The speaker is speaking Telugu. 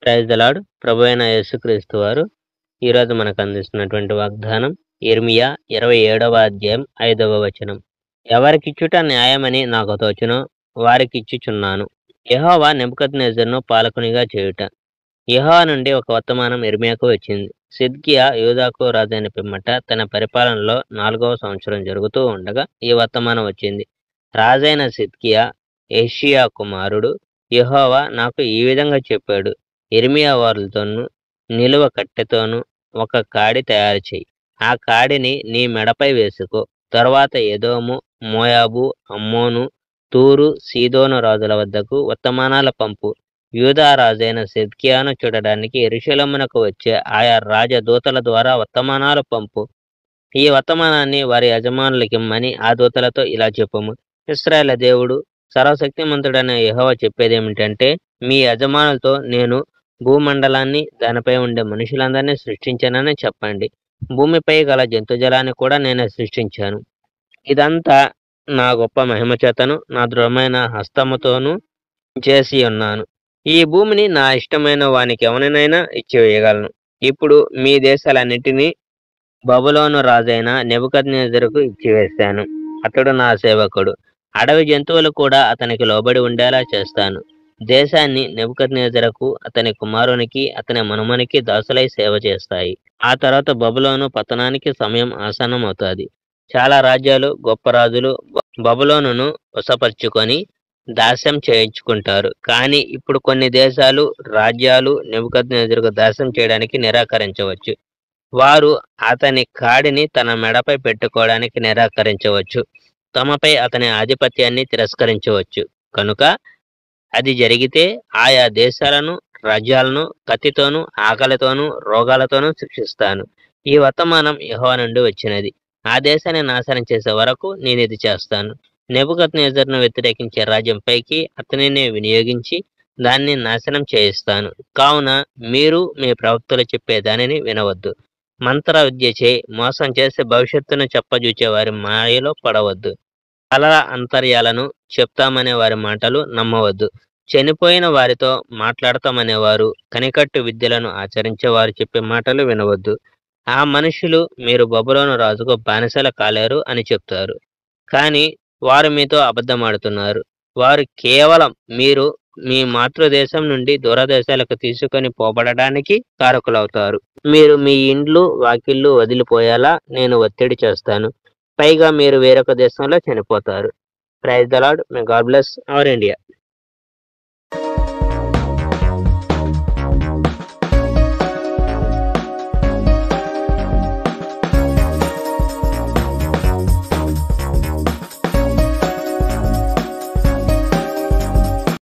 Praise the lord. ప్రభువైన యేసుక్రీస్తు వారు ఈరోజు మనకు అందిస్తున్నటువంటి వాగ్దానం యిర్మీయా 27వ అధ్యాయం 5వ వచనం. ఎవరికిచ్చుట న్యాయమని నాకు తోచునో వారికిచ్చుచున్నాను. యెహోవా నెబుకద్నెజరును పాలకునిగా చేయుట. యెహోవా నుండి ఒక వర్తమానం యిర్మీయాకు వచ్చింది. సిద్కియా యూదాకు రాజైన పిమ్మట తన పరిపాలనలో 4వ సంవత్సరం జరుగుతూ ఉండగా ఈ వర్తమానం వచ్చింది. రాజైన సిద్కియా యోషీయా కుమారుడు యెహోవా నాకు ఈ విధంగా చెప్పాడు, యిర్మీయా వారులతోనూ నిలువ కట్టెతోనూ ఒక కాడి తయారు చెయ్యి. ఆ కాడిని నీ మెడపై వేసుకో. తరువాత ఎదోము, మోయాబు, అమ్మోను, తూరు, సీదోను రాజుల వద్దకు వర్తమానాలు పంపు. యూదా రాజైన సిద్కియాను చూడడానికి యెరూషలేమునకు వచ్చే ఆయా రాజదూతల ద్వారా వర్తమానాలు పంపు. ఈ వర్తమానాన్ని వారి యజమానులకిమ్మని ఆ దూతలతో ఇలా చెప్పుము. ఇశ్రాయేలు దేవుడు సర్వశక్తిమంతుడైన యెహోవా చెప్పేదేమిటంటే, మీ యజమానులతో నేను భూమండలాన్ని దానిపై ఉండే మనుషులందరినీ సృష్టించానని చెప్పండి. భూమిపై గల జంతుజలాన్ని కూడా నేనే సృష్టించాను. ఇదంతా నా గొప్ప మహిమ చేతను నా దృఢమైన హస్తముతోనూ చేసి ఉన్నాను. ఈ భూమిని నా ఇష్టమైన వానికి ఎవరినైనా ఇచ్చివేయగలను. ఇప్పుడు మీ దేశాలన్నిటినీ బబులోను రాజైన నెబుకద్నెజరుకు ఇచ్చివేశాను. అతడు నా సేవకుడు. అడవి జంతువులు కూడా అతనికి లోబడి ఉండేలా చేస్తాను. దేశాన్ని నెబుకద్నెజరుకు, అతని కుమారునికి, అతని మనుమనికి దాసులై సేవ చేస్తాయి. ఆ తర్వాత బబులోను పతనానికి సమయం ఆసన్నమవుతుంది. చాలా రాజ్యాలు, గొప్ప రాజులు బబులోనును వశపరుచుకొని దాస్యం చేయించుకుంటారు. కానీ ఇప్పుడు కొన్ని దేశాలు, రాజ్యాలు నెబుకద్నెజరుకు దాస్యం చేయడానికి నిరాకరించవచ్చు. వారు అతని కాడిని తన మెడపై పెట్టుకోవడానికి నిరాకరించవచ్చు. తమపై అతని ఆధిపత్యాన్ని తిరస్కరించవచ్చు. కనుక అది జరిగితే ఆయా దేశాలను, రాజ్యాలను కత్తితోనూ, ఆకలితోనూ, రోగాలతోనూ శిక్షిస్తాను. ఈ వర్తమానం యెహోవా నుండి వచ్చినది. ఆ దేశాన్ని నాశనం చేసే వరకు నేను ఇది చేస్తాను. నెబుకద్నెజరును వ్యతిరేకించే రాజ్యంపైకి అతనినే వినియోగించి దాన్ని నాశనం చేయిస్తాను. కావున మీరు మీ ప్రవక్తలు చెప్పే దానిని వినవద్దు. మంత్ర విద్యచే మోసం చేసి భవిష్యత్తును చెప్పజూచే వారి మాయలో పడవద్దు. కలల అంతర్యాలను చెప్తామనే వారి మాటలు నమ్మవద్దు. చనిపోయిన వారితో మాట్లాడతామనేవారు, కనికట్టు విద్యలను ఆచరించేవారు చెప్పే మాటలు వినవద్దు. ఆ మనుషులు మీరు బబులోను రాజుకు బానిసలు కాలేరు అని చెప్తారు. కానీ వారు మీతో అబద్ధమాడుతున్నారు. వారు కేవలం మీరు మీ మాతృదేశం నుండి దూరదేశాలకు తీసుకొని పోబడడానికి కారకులవుతారు. మీరు మీ ఇండ్లు, వాకిళ్ళు వదిలిపోయేలా నేను ఒత్తిడి చేస్తాను. పైగా మీరు వేరొక దేశంలో చనిపోతారు. Praise the Lord. May God bless our India.